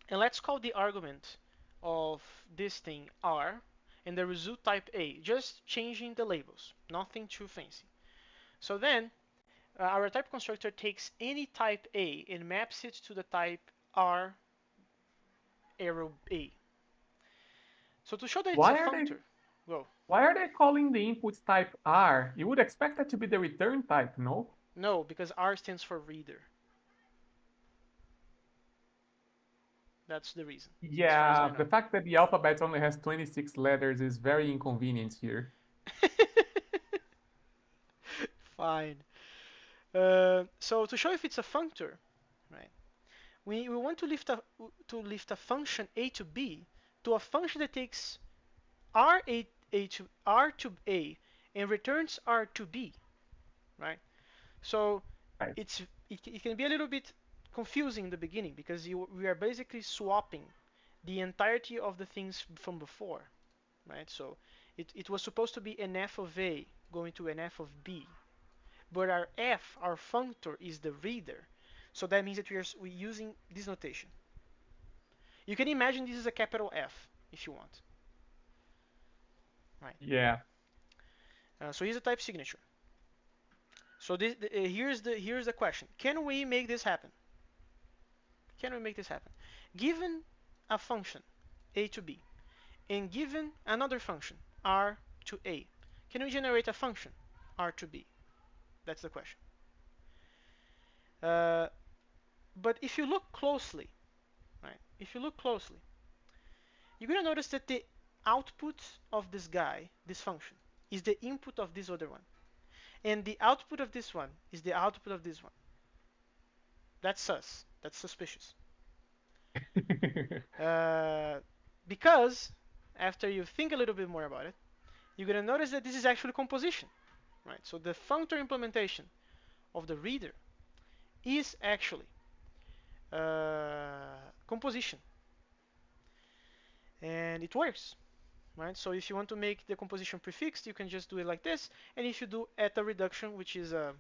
and let's call the argument of this thing R and the result type A, just changing the labels, nothing too fancy. So then our type constructor takes any type A and maps it to the type R arrow A. So to show that it's a Why are they functor, well, why are they calling the input type R? You would expect that to be the return type, no? no, because R stands for reader. That's the reason, as far as I Yeah, the know. fact that the alphabet only has 26 letters is very inconvenient here. Fine. So to show if it's a functor, right? We want to lift a function a to b to a function that takes r to a and returns r to b, right? So Right. it can be a little bit confusing in the beginning because we are basically swapping the entirety of the things from before, right? So it was supposed to be an f of a going to an f of b, but our functor, is the reader. So that means that we're using this notation. You can imagine this is a capital F if you want, right? Yeah. So here's the type signature. So here's the question: Can we make this happen? Can we make this happen? Given a function a to b and given another function r to a, can we generate a function r to b? That's the question. Uh, but if you look closely, right? If you look closely, you're gonna notice that the output of this guy, this function, is the input of this other one, and the output of this one is the output of this one. That's sus. That's suspicious. Uh, because after you think a little bit more about it, you're gonna notice that this is actually composition, right? So the functor implementation of the reader is actually composition, and it works, right? So if you want to make the composition prefixed, you can just do it like this. And if you do eta reduction, which is um,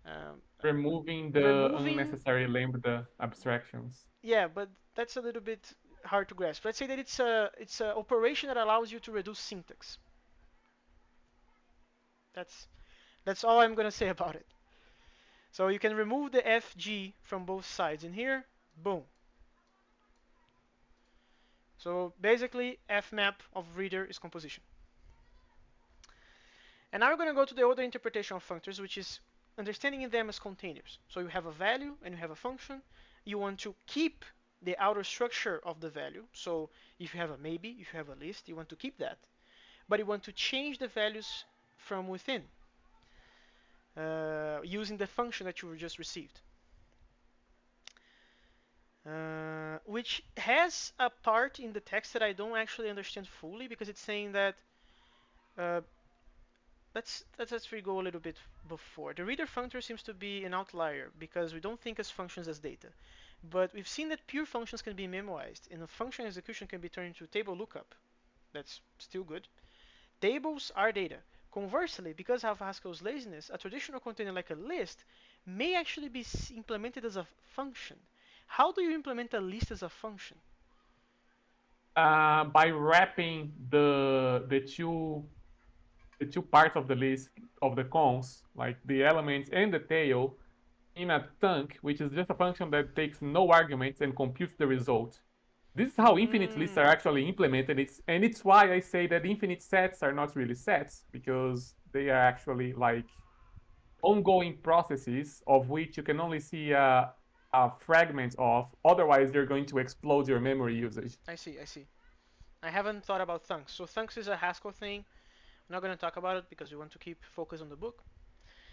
um, Removing the removing, unnecessary lambda abstractions. yeah, but that's a little bit hard to grasp. Let's say that it's a operation that allows you to reduce syntax. That's that's all I'm gonna say about it. So you can remove the FG from both sides in here, boom. So basically, fmap of reader is composition. And now we're going to go to the other interpretation of functors, which is understanding them as containers. So you have a value and you have a function. You want to keep the outer structure of the value. So if you have a maybe, if you have a list, you want to keep that. But you want to change the values from within using the function that you just received. Which has a part in the text that I don't actually understand fully because it's saying that uh, let's go a little bit before. The reader functor seems to be an outlier because we don't think as functions as data. But we've seen that pure functions can be memoized, and a function execution can be turned into table lookup. That's still good. Tables are data. Conversely, because of Haskell's laziness, a traditional container like a list may actually be implemented as a function. How do you implement a list as a function? By wrapping the two parts of the list of the cons, like the elements and the tail, in a thunk, which is just a function that takes no arguments and computes the result. This is how infinite lists are Okay. actually implemented. It's why I say that infinite sets are not really sets because they are actually like ongoing processes of which you can only see a fragment of. Otherwise, they're going to explode your memory usage. I see, I see. I haven't thought about thunks. So thunks is a Haskell thing. I'm not going to talk about it because we want to keep focus on the book.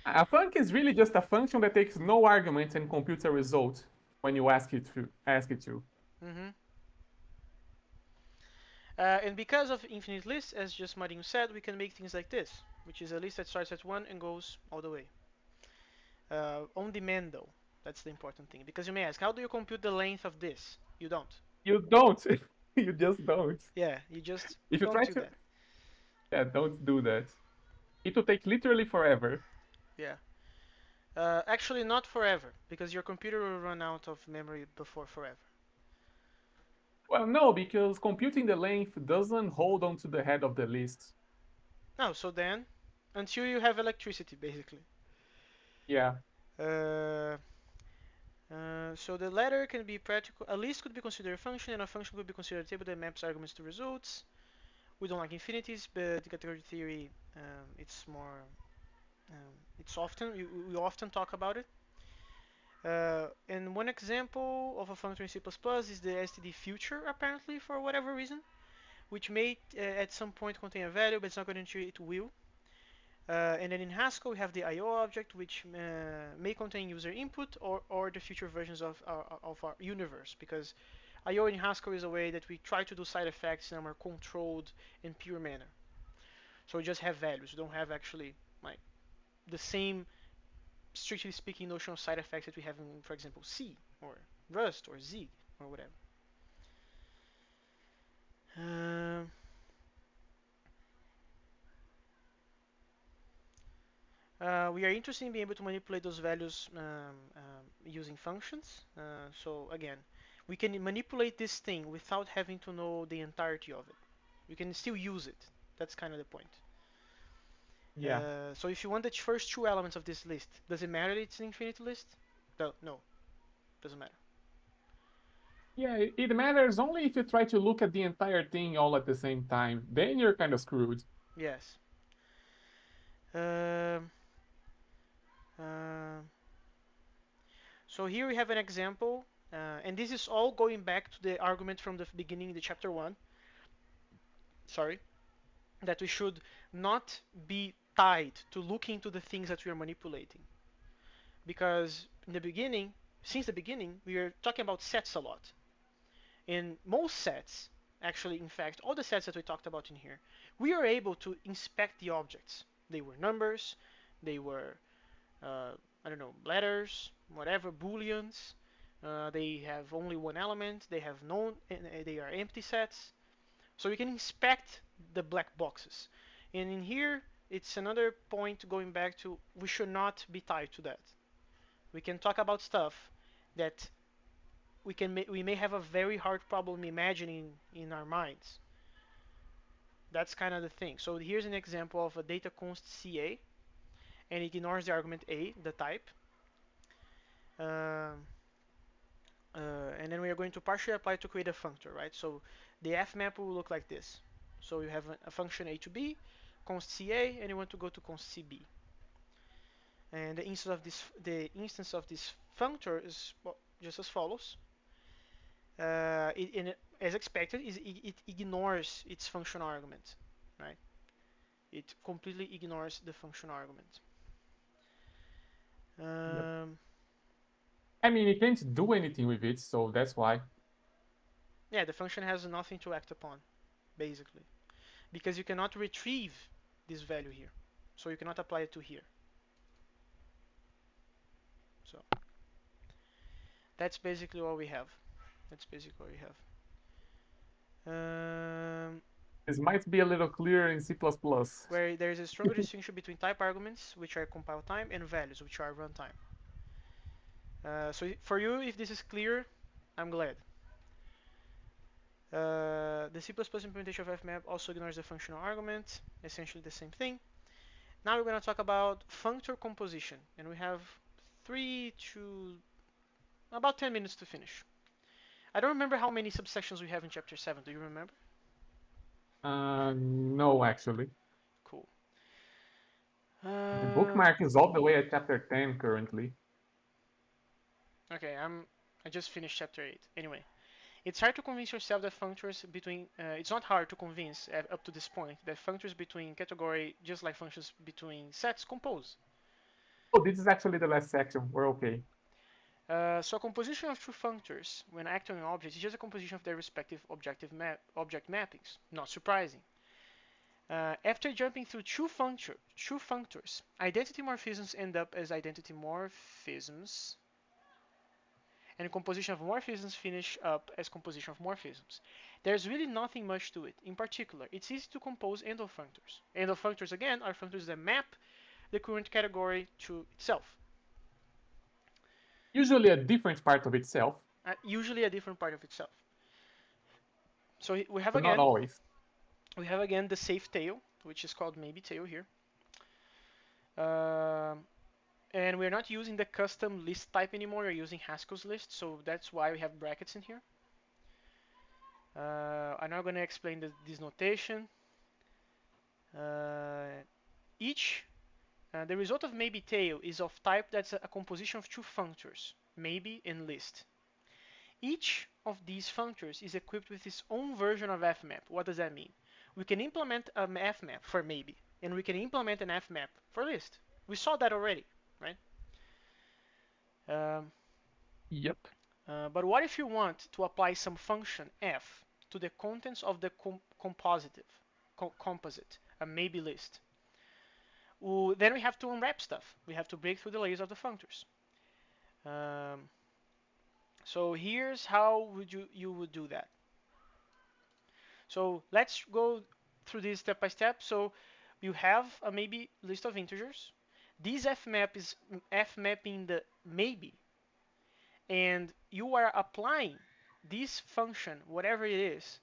A func is really just a function that takes no arguments and computes a result when you ask it to. Mm-hmm. And because of infinite lists, as just Marinho said, we can make things like this, which is a list that starts at 1 and goes all the way. On demand, though, that's the important thing. Because you may ask, how do you compute the length of this? You don't. You don't. You just don't. Yeah, you just If you don't try do to, that. yeah, don't do that. It will take literally forever. Yeah. Actually, not forever, because your computer will run out of memory before forever. Well, no, because computing the length doesn't hold on to the head of the list. No, so then, until you have electricity, basically. Yeah. Uh, so the latter can be practical. A list could be considered a function, and a function could be considered a table that maps arguments to results. We don't like infinities, but the category theory, it's more, it's often we often talk about it. And one example of a function in C++ is the std future, apparently for whatever reason, which may at some point contain a value, but it's not going to. It will. And then in Haskell, we have the I/O object, which may contain user input or the future versions of our universe, because I/O in Haskell is a way that we try to do side effects in a more controlled and pure manner. So we just have values. We don't have actually like the same, strictly speaking, notion of side effects that we have in, for example, C or Rust or Z or whatever. Um, we are interested in being able to manipulate those values using functions. So again, we can manipulate this thing without having to know the entirety of it. We can still use it. That's kind of the point. Yeah. So if you want the first two elements of this list, does it matter that it's an infinite list? No, doesn't matter. Yeah, it matters only if you try to look at the entire thing all at the same time. Then you're kind of screwed. Yes. Um, uh, so here we have an example, and this is all going back to the argument from the beginning in the chapter 1. Sorry, that we should not be tied to looking to the things that we are manipulating. Because in the beginning, since the beginning, we are talking about sets a lot. In most sets, actually, in fact, all the sets that we talked about in here, we are able to inspect the objects. They were numbers, they were, uh, I don't know, letters, whatever, booleans. They have only one element. They have no, they are empty sets. So we can inspect the black boxes. And in here, it's another point going back to we should not be tied to that. We can talk about stuff that we may have a very hard problem imagining in our minds. That's kind of the thing. So here's an example of a data const CA, and it ignores the argument A, the type. Um, and then we are going to partially apply to create a functor, right? So the F map will look like this. So you have a function A to B, const CA, and you want to go to const CB. And the instance of this functor is, well, just as follows. As expected, it ignores its function argument, right? It completely ignores the function argument. Yep. Um, I mean, you can't do anything with it, so that's why. yeah, the function has nothing to act upon, basically, because you cannot retrieve this value here, so you cannot apply it to here. So that's basically what we have. That's basically what we have. This might be a little clearer in C++. Where there is a stronger distinction between type arguments, which are compile time, and values, which are runtime. So for you, if this is clear, I'm glad. The C++ implementation of fmap also ignores the functional argument, essentially the same thing. Now we're going to talk about functor composition, and we have 3 to about 10 minutes to finish. I don't remember how many subsections we have in chapter 7. Do you remember? No, actually. Cool. The Uh, bookmark is all the way at chapter 10 currently. okay, I just finished chapter 8. Anyway, it's hard to convince yourself that functors between it's not hard to convince up to this point that functors between category, just like functions between sets, compose. Oh, this is actually the last section. We're okay. So a composition of two functors when acting on objects is just a composition of their respective object mappings. Not surprising. After jumping through two functors, identity morphisms end up as identity morphisms, and composition of morphisms finish up as composition of morphisms. There's really nothing much to it. In particular, it's easy to compose endofunctors. Endofunctors, again, are functors that map the current category to itself, Usually a different part of itself, usually a different part of itself. So but not always. we have again the safe tail, which is called maybe tail here. Um, and we're not using the custom list type anymore, we're using Haskell's list, so that's why we have brackets in here. I'm now going to explain this notation. Uh, each, the result of maybe tail is of type that's a composition of two functors, maybe and list. Each of these functors is equipped with its own version of fmap. What does that mean? We can implement an fmap for maybe, and we can implement an fmap for list. We saw that already, right? Um, Yep. but what if you want to apply some function f to the contents of the composite, a maybe list? Then we have to unwrap stuff. We have to break through the layers of the functors. Um, so here's how you would do that. So let's go through this step by step. So you have a maybe list of integers. This fmap is fmapping the maybe, and you are applying this function, whatever it is,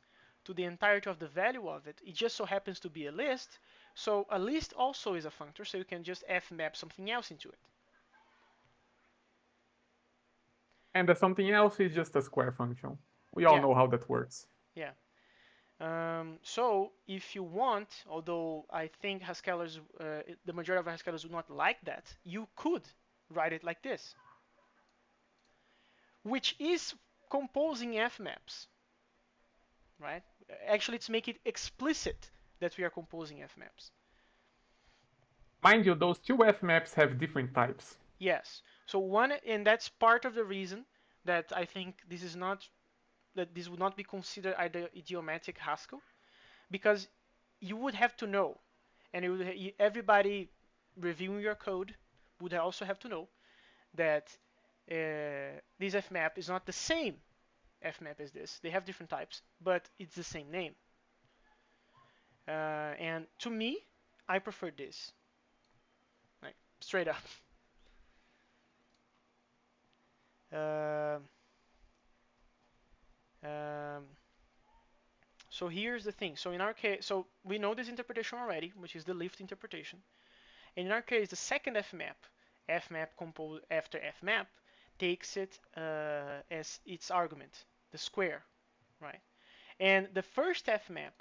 to the entirety of the value of it. It just so happens to be a list. So a list also is a functor, so you can just fmap something else into it. And the something else is just a square function. We all Yeah, know how that works. yeah. So if you want, although I think Haskellers, the majority of Haskellers would not like that, you could write it like this, which is composing fmaps, right? Actually, it's make it explicit that we are composing fmaps. Mind you, those two F maps have different types. Yes. So one, and that's part of the reason that I think this is not that this would not be considered idiomatic Haskell, because you would have to know, and everybody reviewing your code would also have to know that this fmap is not the same fmap as this. They have different types, but it's the same name. And to me, I prefer this, like straight up. Uh, um, so here's the thing. So in our case, so we know this interpretation already, which is the lift interpretation. And in our case, the second fmap composed after fmap, takes it as its argument, the square, right? And the first fmap,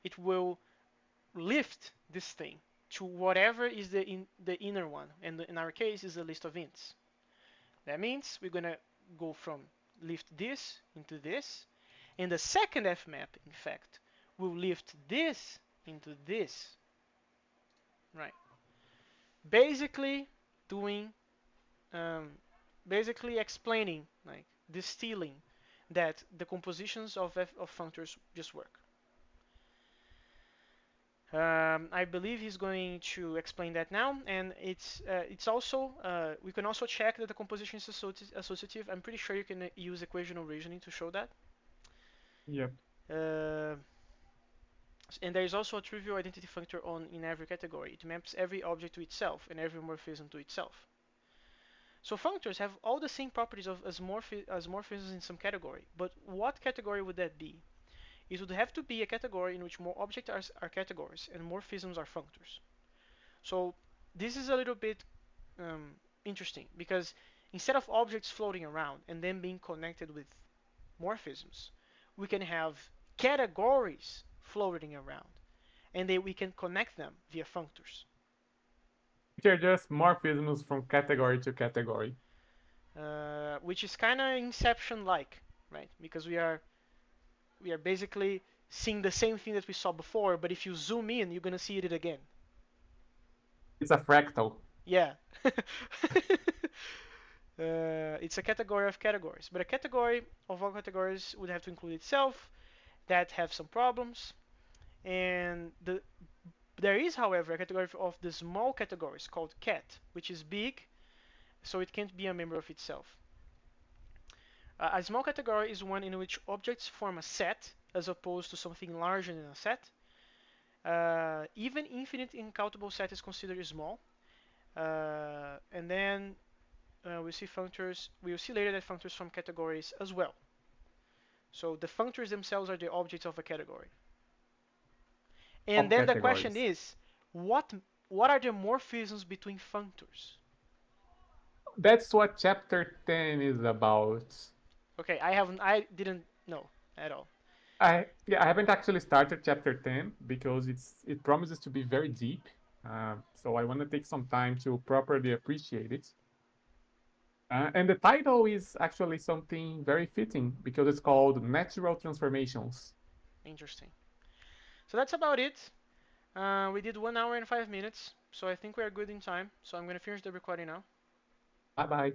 it will lift this thing to whatever is the inner one, and in our case is a list of ints. That means we're gonna go from lift this into this, and the second fmap, in fact, will lift this into this, right? Basically doing, um, basically explaining, like distilling, that the compositions of functors just work. I believe he's going to explain that now, and it's also we can also check that the composition is associative. I'm pretty sure you can use equational reasoning to show that. Yep. Uh, and there is also a trivial identity functor on in every category. It maps every object to itself and every morphism to itself. So functors have all the same properties as morphisms in some category. But what category would that be? It would have to be a category in which more objects are categories and morphisms are functors. So this is a little bit interesting because instead of objects floating around and then being connected with morphisms, we can have categories floating around, and we can connect them via functors, Which are just morphisms from category to category. which is kind of Inception-like, right? Because we are basically seeing the same thing that we saw before, but if you zoom in, you're gonna see it again. It's a fractal. Yeah. It's a category of categories, but a category of all categories would have to include itself. That have some problems, and there is, however, a category of the small categories called cat, which is big, so it can't be a member of itself. A small category is one in which objects form a set as opposed to something larger than a set. Even infinite incountable set is considered small. And then we see functors. We will see later that functors form categories as well. So the functors themselves are the objects of a category. And Of then the question categories. is, what what are the morphisms between functors? That's what chapter 10 is about. Okay, I didn't know at all. I haven't actually started chapter 10 because it promises to be very deep. So I want to take some time to properly appreciate it. And the title is actually something very fitting because it's called Natural Transformations. Interesting. So that's about it. We did 1 hour and 5 minutes, so I think we are good in time. So I'm gonna finish the recording now. Bye bye.